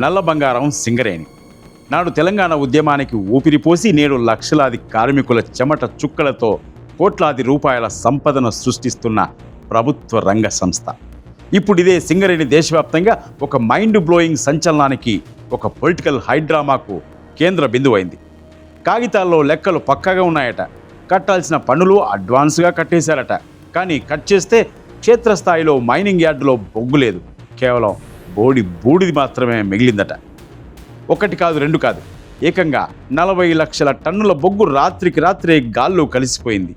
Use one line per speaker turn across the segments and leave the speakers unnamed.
నల్ల బంగారం సింగరేణి. నాడు తెలంగాణ ఉద్యమానికి ఊపిరిపోసి నేడు లక్షలాది కార్మికుల చెమట చుక్కలతో కోట్లాది రూపాయల సంపదను సృష్టిస్తున్న ప్రభుత్వ రంగ సంస్థ. ఇప్పుడు ఇదే సింగరేణి దేశవ్యాప్తంగా ఒక మైండ్ బ్లోయింగ్ సంచలనానికి, ఒక పొలిటికల్ హైడ్రామాకు కేంద్ర బిందువైంది. కాగితాల్లో లెక్కలు పక్కాగా ఉన్నాయట, కట్టాల్సిన పన్నులు అడ్వాన్స్గా కట్టేశారట. కానీ కట్ చేస్తే క్షేత్రస్థాయిలో మైనింగ్ యార్డులో బొగ్గు లేదు, కేవలం బూడిది మాత్రమే మిగిలిందట. ఒకటి కాదు, రెండు కాదు, ఏకంగా 40 లక్షల టన్నుల బొగ్గు రాత్రికి రాత్రే గాల్లో కలిసిపోయింది.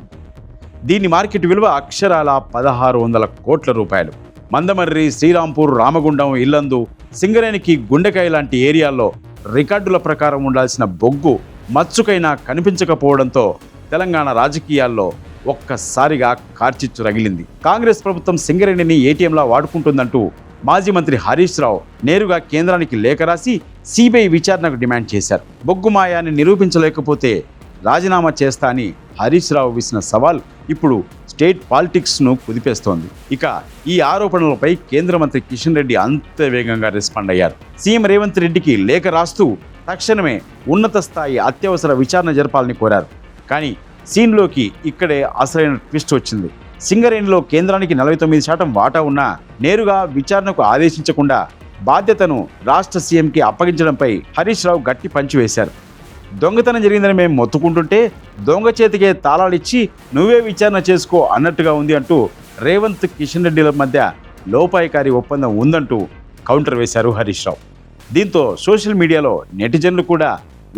దీని మార్కెట్ విలువ అక్షరాల 1600 కోట్ల రూపాయలు. మందమర్రి, శ్రీరాంపూర్, రామగుండం, ఇల్లందు, సింగరేణికి గుండెకాయ లాంటి ఏరియాల్లో రికార్డుల ప్రకారం ఉండాల్సిన బొగ్గు మచ్చుకైనా కనిపించకపోవడంతో తెలంగాణ రాజకీయాల్లో ఒక్కసారిగా కార్చిచ్చు రగిలింది. కాంగ్రెస్ ప్రభుత్వం సింగరేణిని ఏటీఎంలా వాడుకుంటుందంటూ మాజీ మంత్రి హరీష్ రావు నేరుగా కేంద్రానికి లేఖ రాసి సిబిఐ విచారణకు డిమాండ్ చేశారు. బొగ్గు మాయాన్ని నిరూపించలేకపోతే రాజీనామా చేస్తా అని హరీష్ రావు విసిన సవాల్ ఇప్పుడు స్టేట్ పాలిటిక్స్ను కుదిపేస్తోంది. ఇక ఈ ఆరోపణలపై కేంద్ర మంత్రి కిషన్ రెడ్డి అంత వేగంగా రెస్పాండ్ అయ్యారు. సీఎం రేవంత్ రెడ్డికి లేఖ రాస్తూ తక్షణమే ఉన్నత స్థాయి అత్యవసర విచారణ జరపాలని కోరారు. కానీ సీన్లోకి ఇక్కడే అసలైన ట్విస్ట్ వచ్చింది. సింగరేణిలో కేంద్రానికి 49% వాటా ఉన్నా నేరుగా విచారణకు ఆదేశించకుండా బాధ్యతను రాష్ట్ర సీఎంకి అప్పగించడంపై హరీష్ రావు గట్టి పంచి వేశారు. దొంగతనం జరిగిందని మేము మొత్తుకుంటుంటే దొంగ చేతికే తాళాలిచ్చి నువ్వే విచారణ చేసుకో అన్నట్టుగా ఉంది అంటూ రేవంత్, కిషన్ రెడ్డిల మధ్య లోపాయికారి ఒప్పందం ఉందంటూ కౌంటర్ వేశారు హరీష్ రావు. దీంతో సోషల్ మీడియాలో నెటిజన్లు కూడా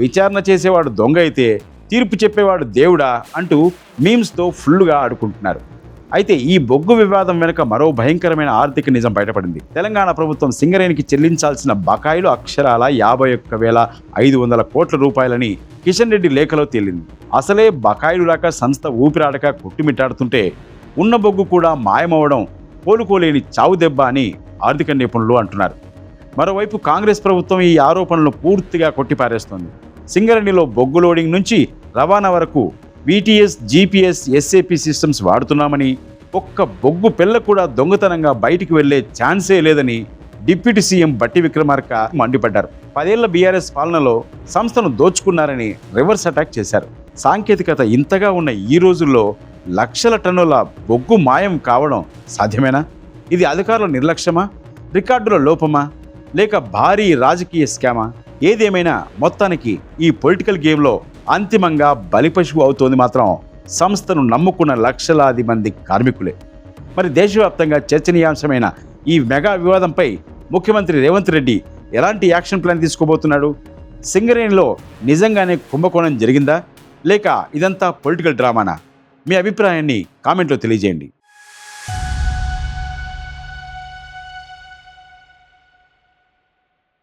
విచారణ చేసేవాడు దొంగ అయితే తీర్పు చెప్పేవాడు దేవుడా అంటూ మీమ్స్తో ఫుల్గా ఆడుకుంటున్నారు. అయితే ఈ బొగ్గు వివాదం వెనుక మరో భయంకరమైన ఆర్థిక నిజం బయటపడింది. తెలంగాణ ప్రభుత్వం సింగరేణికి చెల్లించాల్సిన బకాయిలు అక్షరాల 51,500 కోట్ల రూపాయలని కిషన్ రెడ్డి లేఖలో తేలింది. అసలే బకాయిలు రాక సంస్థ ఊపిరాడక కొట్టుమిట్టాడుతుంటే ఉన్న బొగ్గు కూడా మాయమవడం కోలుకోలేని చావు దెబ్బ అని ఆర్థిక నిపుణులు అంటున్నారు. మరోవైపు కాంగ్రెస్ ప్రభుత్వం ఈ ఆరోపణలను పూర్తిగా కొట్టిపారేస్తోంది. సింగరేణిలో బొగ్గు లోడింగ్ నుంచి రవాణా వరకు VTS, GPS, SAP సిస్టమ్స్ వాడుతున్నామని, ఒక్క బొగ్గు పిల్ల కూడా దొంగతనంగా బయటికి వెళ్లే ఛాన్సే లేదని డిప్యూటీ సీఎం బట్టి విక్రమార్క మండిపడ్డారు. 10 ఏళ్ల బీఆర్ఎస్ పాలనలో సంస్థను దోచుకున్నారని రివర్స్ అటాక్ చేశారు. సాంకేతికత ఇంతగా ఉన్న ఈ రోజుల్లో లక్షల టన్నుల బొగ్గు మాయం కావడం సాధ్యమేనా? ఇది అధికారుల నిర్లక్ష్యమా, రికార్డుల లోపమా, లేక భారీ రాజకీయ స్కామా? ఏదేమైనా మొత్తానికి ఈ పొలిటికల్ గేమ్లో అంతిమంగా బలిపశువు అవుతోంది మాత్రం సంస్థను నమ్ముకున్న లక్షలాది మంది కార్మికులే. మరి దేశవ్యాప్తంగా చర్చనీయాంశమైన ఈ మెగా వివాదంపై ముఖ్యమంత్రి రేవంత్ రెడ్డి ఎలాంటి యాక్షన్ ప్లాన్ తీసుకోబోతున్నాడు? సింగరేణిలో నిజంగానే కుంభకోణం జరిగిందా, లేక ఇదంతా పొలిటికల్ డ్రామానా? మీ అభిప్రాయాన్ని కామెంట్లో తెలియజేయండి.